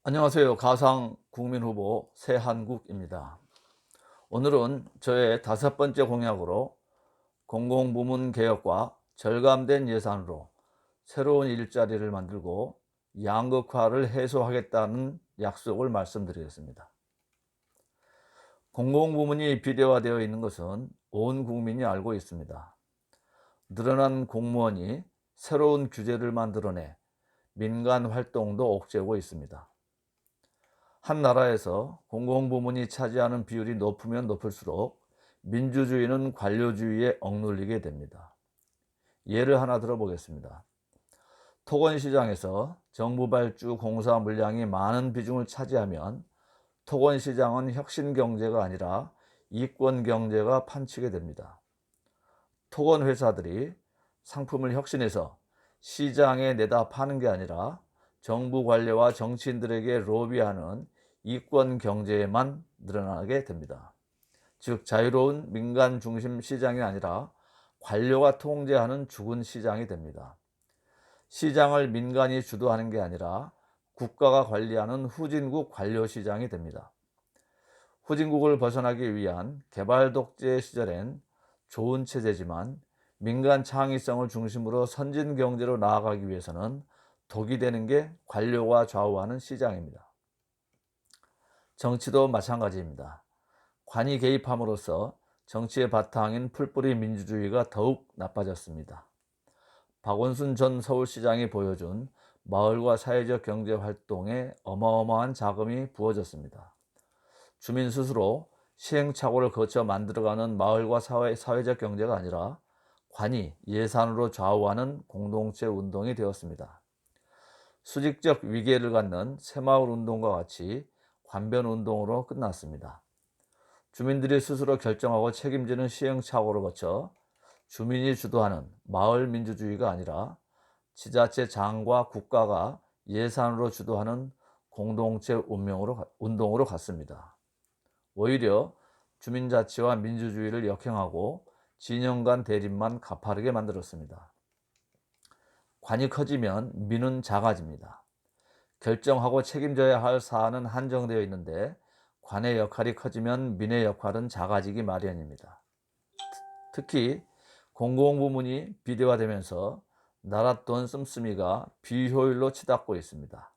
안녕하세요. 가상 국민 후보 새한국입니다. 오늘은 저의 5번째 공약으로 공공부문 개혁과 절감된 예산으로 새로운 일자리를 만들고 양극화를 해소하겠다는 약속을 말씀드리겠습니다. 공공부문이 비대화되어 있는 것은 온 국민이 알고 있습니다. 늘어난 공무원이 새로운 규제를 만들어내 민간 활동도 옥죄고 있습니다. 한 나라에서 공공부문이 차지하는 비율이 높으면 높을수록 민주주의는 관료주의에 억눌리게 됩니다. 예를 하나 들어보겠습니다. 토건시장에서 정부 발주 공사 물량이 많은 비중을 차지하면 토건시장은 혁신경제가 아니라 이권경제가 판치게 됩니다. 토건회사들이 상품을 혁신해서 시장에 내다 파는 게 아니라 정부 관료와 정치인들에게 로비하는 이권 경제에만 늘어나게 됩니다. 즉 자유로운 민간 중심 시장이 아니라 관료가 통제하는 죽은 시장이 됩니다. 시장을 민간이 주도하는 게 아니라 국가가 관리하는 후진국 관료 시장이 됩니다. 후진국을 벗어나기 위한 개발 독재 시절엔 좋은 체제지만 민간 창의성을 중심으로 선진 경제로 나아가기 위해서는 독이 되는 게 관료가 좌우하는 시장입니다. 정치도 마찬가지입니다. 관이 개입함으로써 정치의 바탕인 풀뿌리 민주주의가 더욱 나빠졌습니다. 박원순 전 서울시장이 보여준 마을과 사회적 경제 활동에 어마어마한 자금이 부어졌습니다. 주민 스스로 시행착오를 거쳐 만들어가는 마을과 사회적 경제가 아니라 관이 예산으로 좌우하는 공동체 운동이 되었습니다. 수직적 위계를 갖는 새마을 운동과 같이 관변 운동으로 끝났습니다. 주민들이 스스로 결정하고 책임지는 시행착오를 거쳐 주민이 주도하는 마을 민주주의가 아니라 지자체장과 국가가 예산으로 주도하는 공동체 운동으로 갔습니다. 오히려 주민자치와 민주주의를 역행하고 진영 간 대립만 가파르게 만들었습니다. 관이 커지면 민은 작아집니다. 결정하고 책임져야 할 사안은 한정되어 있는데 관의 역할이 커지면 민의 역할은 작아지기 마련입니다. 특히 공공부문이 비대화되면서 나라 돈 씀씀이가 비효율로 치닫고 있습니다.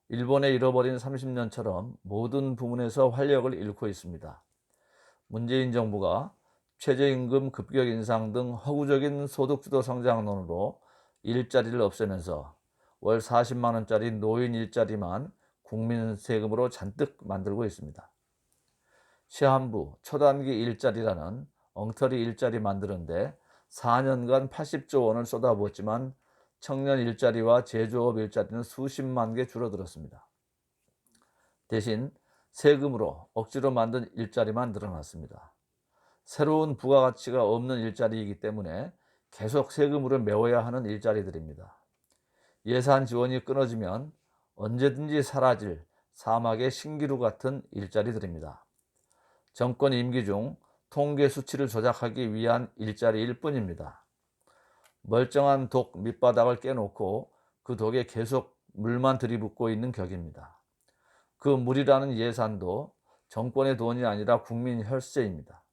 일본의 잃어버린 30년처럼 모든 부문에서 활력을 잃고 있습니다. 문재인 정부가 최저임금 급격 인상 등 허구적인 소득주도 성장론으로 일자리를 없애면서 월 40만 원짜리 노인 일자리만 국민 세금으로 잔뜩 만들고 있습니다. 시한부 초단기 일자리라는 엉터리 일자리 만드는데 4년간 80조 원을 쏟아부었지만 청년 일자리와 제조업 일자리는 수십만 개 줄어들었습니다. 대신 세금으로 억지로 만든 일자리만 늘어났습니다. 새로운 부가가치가 없는 일자리이기 때문에 계속 세금으로 메워야 하는 일자리들입니다. 예산 지원이 끊어지면 언제든지 사라질 사막의 신기루 같은 일자리들입니다. 정권 임기 중 통계 수치를 조작하기 위한 일자리일 뿐입니다. 멀쩡한 독 밑바닥을 깨놓고 그 독에 계속 물만 들이붓고 있는 격입니다. 그 물이라는 예산도 정권의 돈이 아니라 국민 혈세입니다.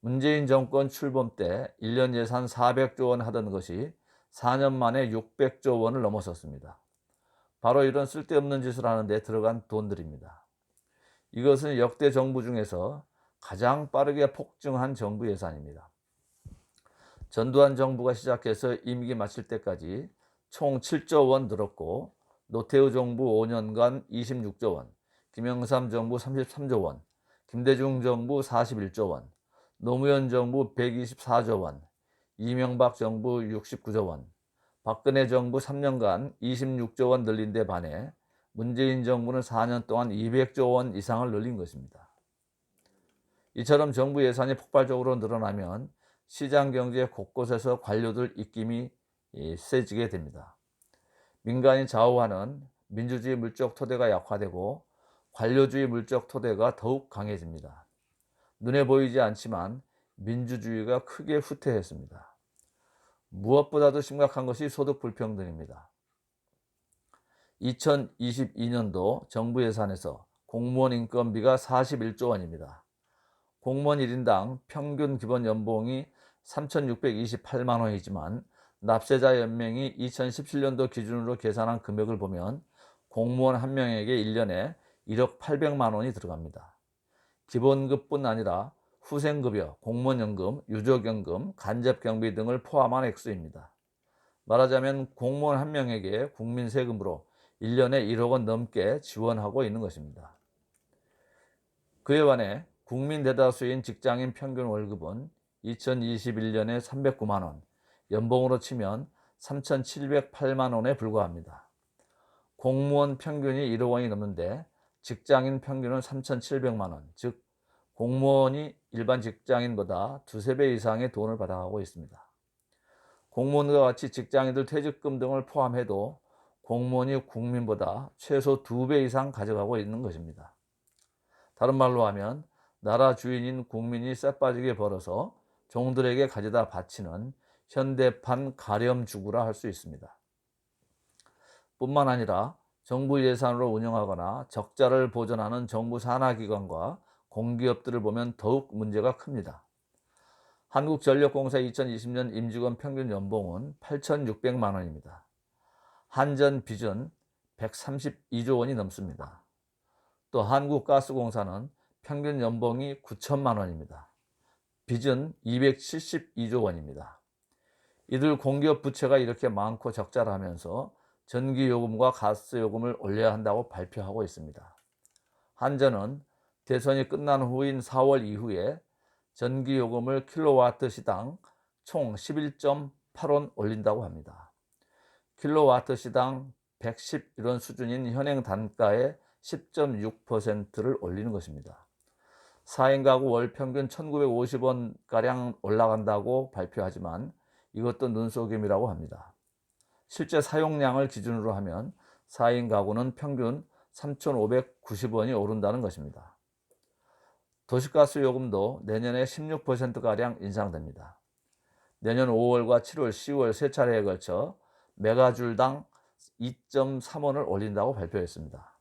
문재인 정권 출범 때 1년 예산 400조 원 하던 것이 4년 만에 600조 원을 넘어섰습니다. 바로 이런 쓸데없는 짓을 하는데 들어간 돈들입니다. 이것은 역대 정부 중에서 가장 빠르게 폭증한 정부 예산입니다. 전두환 정부가 시작해서 임기 마칠 때까지 총 7조 원 늘었고 노태우 정부 5년간 26조 원, 김영삼 정부 33조 원, 김대중 정부 41조 원, 노무현 정부 124조 원, 이명박 정부 69조 원, 박근혜 정부 3년간 26조 원 늘린 데 반해 문재인 정부는 4년 동안 200조 원 이상을 늘린 것입니다. 이처럼 정부 예산이 폭발적으로 늘어나면 시장 경제 곳곳에서 관료들 입김이 세지게 됩니다. 민간이 좌우하는 민주주의 물적 토대가 약화되고 관료주의 물적 토대가 더욱 강해집니다. 눈에 보이지 않지만 민주주의가 크게 후퇴했습니다. 무엇보다도 심각한 것이 소득 불평등입니다. 2022년도 정부 예산에서 공무원 인건비가 41조 원입니다. 공무원 1인당 평균 기본 연봉이 3,628만 원이지만 납세자 연명이 2017년도 기준으로 계산한 금액을 보면 공무원 한 명에게 1년에 1억 800만 원이 들어갑니다. 기본급뿐 아니라 후생급여, 공무원연금, 유족연금, 간접경비 등을 포함한 액수입니다. 말하자면 공무원 한 명에게 국민 세금으로 1년에 1억 원 넘게 지원하고 있는 것입니다. 그에 반해 국민 대다수인 직장인 평균 월급은 2021년에 309만 원, 연봉으로 치면 3,708만 원에 불과합니다. 공무원 평균이 1억 원이 넘는데 직장인 평균은 3,700만 원, 즉 공무원이 일반 직장인보다 두세 배 이상의 돈을 받아가고 있습니다. 공무원과 같이 직장인들 퇴직금 등을 포함해도 공무원이 국민보다 최소 2배 이상 가져가고 있는 것입니다. 다른 말로 하면 나라 주인인 국민이 쎄빠지게 벌어서 종들에게 가져다 바치는 현대판 가렴주구라 할 수 있습니다. 뿐만 아니라 정부 예산으로 운영하거나 적자를 보전하는 정부 산하기관과 공기업들을 보면 더욱 문제가 큽니다. 한국전력공사 2020년 임직원 평균 연봉은 8,600만 원입니다. 한전 빚은 132조 원이 넘습니다. 또 한국가스공사는 평균 연봉이 9천만 원입니다. 빚은 272조 원입니다. 이들 공기업 부채가 이렇게 많고 적자를 하면서 전기요금과 가스요금을 올려야 한다고 발표하고 있습니다. 한전은 대선이 끝난 후인 4월 이후에 전기요금을 킬로와트 시당 총 11.8원 올린다고 합니다. 킬로와트 시당 110 이런 수준인 현행 단가의 10.6%를 올리는 것입니다. 4인 가구 월 평균 1,950원가량 올라간다고 발표하지만 이것도 눈속임이라고 합니다. 실제 사용량을 기준으로 하면 4인 가구는 평균 3,590원이 오른다는 것입니다. 도시가스 요금도 내년에 16%가량 인상됩니다. 내년 5월과 7월, 10월 세 차례에 걸쳐 메가줄당 2.3원을 올린다고 발표했습니다.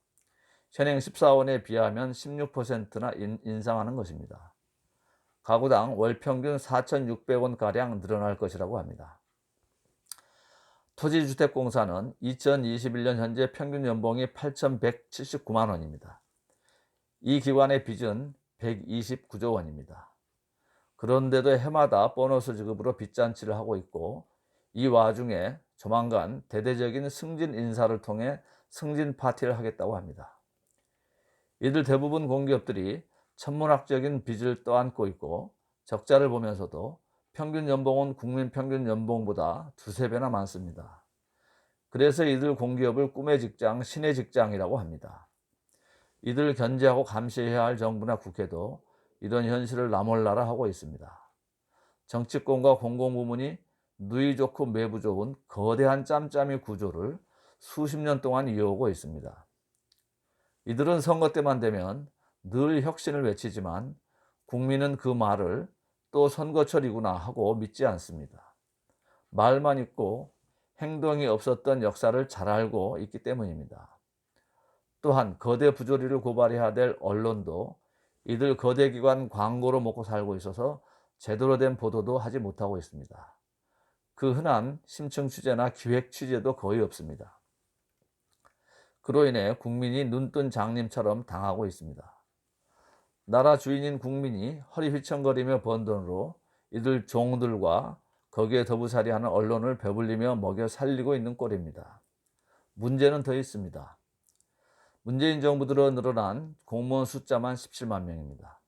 현행 14원에 비하면 16%나 인상하는 것입니다. 가구당 월 평균 4,600원가량 늘어날 것이라고 합니다. 토지주택공사는 2021년 현재 평균 연봉이 8,179만 원입니다. 이 기관의 빚은 129조 원입니다. 그런데도 해마다 보너스 지급으로 빚잔치를 하고 있고 이 와중에 조만간 대대적인 승진 인사를 통해 승진 파티를 하겠다고 합니다. 이들 대부분 공기업들이 천문학적인 빚을 떠안고 있고 적자를 보면서도 평균 연봉은 국민 평균 연봉보다 두세 배나 많습니다. 그래서 이들 공기업을 꿈의 직장, 신의 직장이라고 합니다. 이들을 견제하고 감시해야 할 정부나 국회도 이런 현실을 나몰라라 하고 있습니다. 정치권과 공공부문이 누이 좋고 매부 좋은 거대한 짬짬이 구조를 수십 년 동안 이어오고 있습니다. 이들은 선거 때만 되면 늘 혁신을 외치지만 국민은 그 말을 또 선거철이구나 하고 믿지 않습니다. 말만 있고 행동이 없었던 역사를 잘 알고 있기 때문입니다. 또한 거대 부조리를 고발해야 될 언론도 이들 거대 기관 광고로 먹고 살고 있어서 제대로 된 보도도 하지 못하고 있습니다. 그 흔한 심층 취재나 기획 취재도 거의 없습니다. 그로 인해 국민이 눈뜬 장님처럼 당하고 있습니다. 나라 주인인 국민이 허리 휘청거리며 번 돈으로 이들 종들과 거기에 더부살이하는 언론을 배불리며 먹여 살리고 있는 꼴입니다. 문제는 더 있습니다. 문재인 정부 들어 늘어난 공무원 숫자만 17만 명입니다.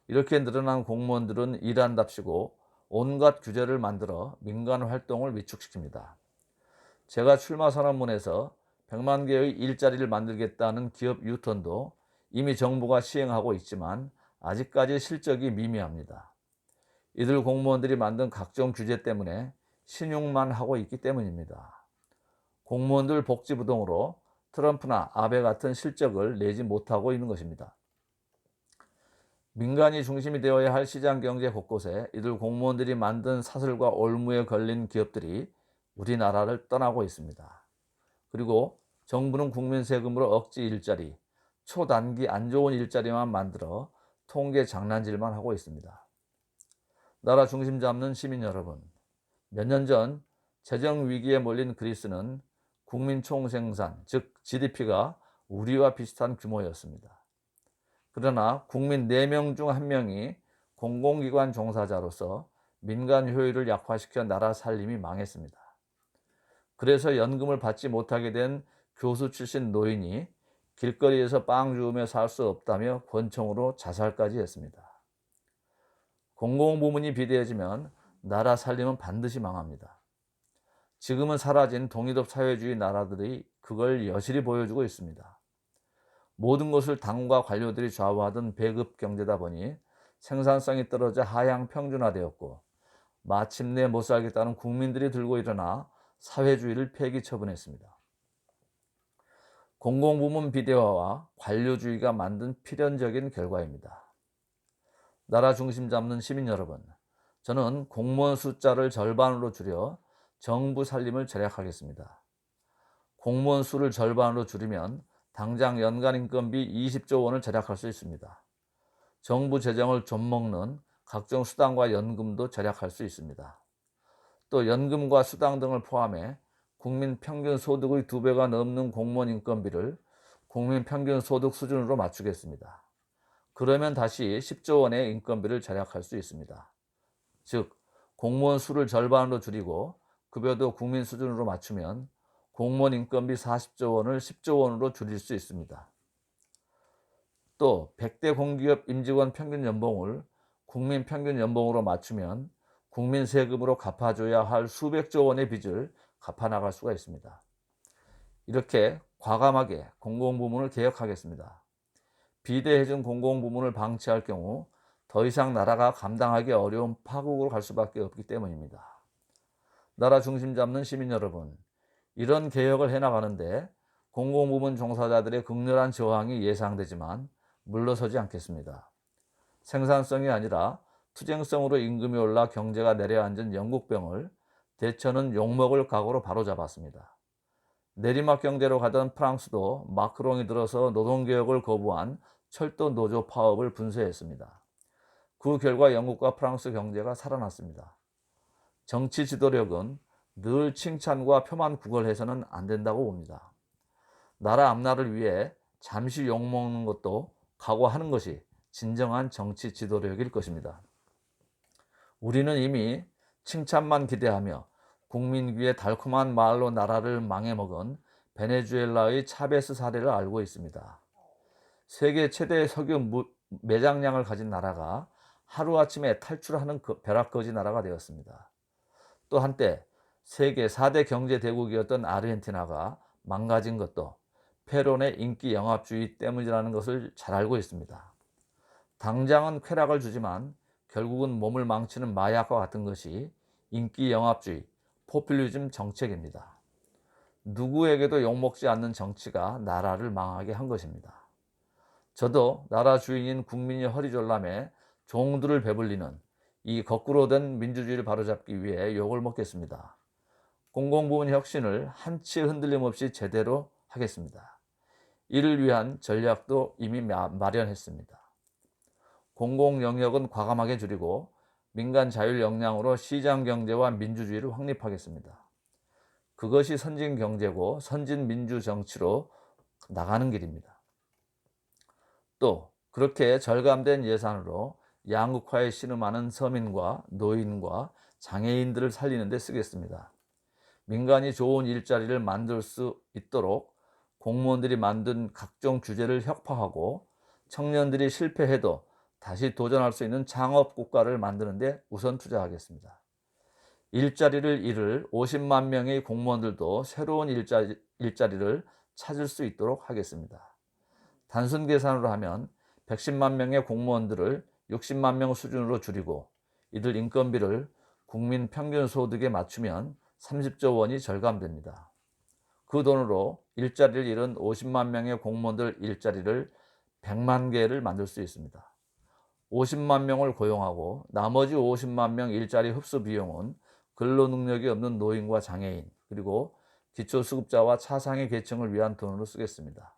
이렇게 늘어난 공무원들은 일한답시고 온갖 규제를 만들어 민간 활동을 위축시킵니다. 제가 출마 선언문에서 100만 개의 일자리를 만들겠다는 기업 유턴도 이미 정부가 시행하고 있지만 아직까지 실적이 미미합니다. 이들 공무원들이 만든 각종 규제 때문에 신용만 하고 있기 때문입니다. 공무원들 복지부동으로 트럼프나 아베 같은 실적을 내지 못하고 있는 것입니다. 민간이 중심이 되어야 할 시장 경제 곳곳에 이들 공무원들이 만든 사슬과 올무에 걸린 기업들이 우리나라를 떠나고 있습니다. 그리고 정부는 국민 세금으로 억지 일자리, 초단기 안 좋은 일자리만 만들어 통계 장난질만 하고 있습니다. 나라 중심 잡는 시민 여러분, 몇 년 전 재정 위기에 몰린 그리스는 국민 총생산, 즉 GDP가 우리와 비슷한 규모였습니다. 그러나 국민 4명 중 1명이 공공기관 종사자로서 민간 효율을 약화시켜 나라 살림이 망했습니다. 그래서 연금을 받지 못하게 된 교수 출신 노인이 길거리에서 빵 주우며 살 수 없다며 권총으로 자살까지 했습니다. 공공부문이 비대해지면 나라 살림은 반드시 망합니다. 지금은 사라진 동일업 사회주의 나라들이 그걸 여실히 보여주고 있습니다. 모든 것을 당과 관료들이 좌우하던 배급 경제다 보니 생산성이 떨어져 하향 평준화되었고, 마침내 못 살겠다는 국민들이 들고 일어나 사회주의를 폐기 처분했습니다. 공공부문 비대화와 관료주의가 만든 필연적인 결과입니다. 나라 중심 잡는 시민 여러분, 저는 공무원 숫자를 절반으로 줄여 정부 살림을 절약하겠습니다. 공무원 수를 절반으로 줄이면 당장 연간 인건비 20조 원을 절약할 수 있습니다. 정부 재정을 좀먹는 각종 수당과 연금도 절약할 수 있습니다. 또 연금과 수당 등을 포함해 국민 평균 소득의 2배가 넘는 공무원 인건비를 국민 평균 소득 수준으로 맞추겠습니다. 그러면 다시 10조 원의 인건비를 절약할 수 있습니다. 즉, 공무원 수를 절반으로 줄이고 급여도 국민 수준으로 맞추면 공무원 인건비 40조 원을 10조 원으로 줄일 수 있습니다. 또 100대 공기업 임직원 평균 연봉을 국민 평균 연봉으로 맞추면 국민 세금으로 갚아줘야 할 수백조 원의 빚을 갚아나갈 수가 있습니다. 이렇게 과감하게 공공부문을 개혁하겠습니다. 비대해진 공공부문을 방치할 경우 더 이상 나라가 감당하기 어려운 파국으로 갈 수밖에 없기 때문입니다. 나라 중심 잡는 시민 여러분, 이런 개혁을 해나가는데 공공부문 종사자들의 극렬한 저항이 예상되지만 물러서지 않겠습니다. 생산성이 아니라 투쟁성으로 임금이 올라 경제가 내려앉은 영국병을 대처는 욕먹을 각오로 바로잡았습니다. 내리막 경제로 가던 프랑스도 마크롱이 들어서 노동개혁을 거부한 철도 노조 파업을 분쇄했습니다. 그 결과 영국과 프랑스 경제가 살아났습니다. 정치 지도력은 늘 칭찬과 표만 구걸해서는 안 된다고 봅니다. 나라 앞날을 위해 잠시 욕먹는 것도 각오하는 것이 진정한 정치 지도력일 것입니다. 우리는 이미 칭찬만 기대하며 국민 귀에 달콤한 말로 나라를 망해먹은 베네수엘라의 차베스 사례를 알고 있습니다. 세계 최대 석유 매장량을 가진 나라가 하루아침에 탈출하는 벼락거지 나라가 되었습니다. 또 한때 세계 4대 경제 대국이었던 아르헨티나가 망가진 것도 페론의 인기 영합주의 때문이라는 것을 잘 알고 있습니다. 당장은 쾌락을 주지만 결국은 몸을 망치는 마약과 같은 것이 인기 영합주의, 포퓰리즘 정책입니다. 누구에게도 욕먹지 않는 정치가 나라를 망하게 한 것입니다. 저도 나라 주인인 국민이 허리졸람에 종들을 배불리는 이 거꾸로 된 민주주의를 바로잡기 위해 욕을 먹겠습니다. 공공부문 혁신을 한치 흔들림 없이 제대로 하겠습니다. 이를 위한 전략도 이미 마련했습니다. 공공 영역은 과감하게 줄이고 민간 자율 역량으로 시장 경제와 민주주의를 확립하겠습니다. 그것이 선진 경제고 선진 민주 정치로 나가는 길입니다. 또 그렇게 절감된 예산으로 양극화에 신음하는 서민과 노인과 장애인들을 살리는 데 쓰겠습니다. 민간이 좋은 일자리를 만들 수 있도록 공무원들이 만든 각종 규제를 혁파하고 청년들이 실패해도 다시 도전할 수 있는 창업 국가를 만드는 데 우선 투자하겠습니다. 일자리를 잃을 50만 명의 공무원들도 새로운 일자리를 찾을 수 있도록 하겠습니다. 단순 계산으로 하면 110만 명의 공무원들을 60만 명 수준으로 줄이고 이들 인건비를 국민 평균 소득에 맞추면 30조 원이 절감됩니다. 그 돈으로 일자리를 잃은 50만 명의 공무원들 일자리를 100만 개를 만들 수 있습니다. 50만 명을 고용하고 나머지 50만 명 일자리 흡수 비용은 근로 능력이 없는 노인과 장애인 그리고 기초수급자와 차상위 계층을 위한 돈으로 쓰겠습니다.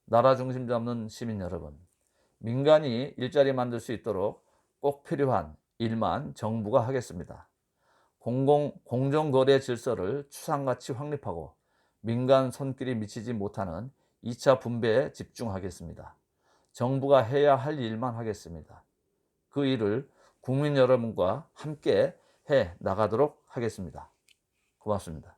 나라 중심 잡는 시민 여러분, 민간이 일자리 만들 수 있도록 꼭 필요한 일만 정부가 하겠습니다. 공정거래 질서를 추상같이 확립하고 민간 손길이 미치지 못하는 2차 분배에 집중하겠습니다. 정부가 해야 할 일만 하겠습니다. 그 일을 국민 여러분과 함께 해 나가도록 하겠습니다. 고맙습니다.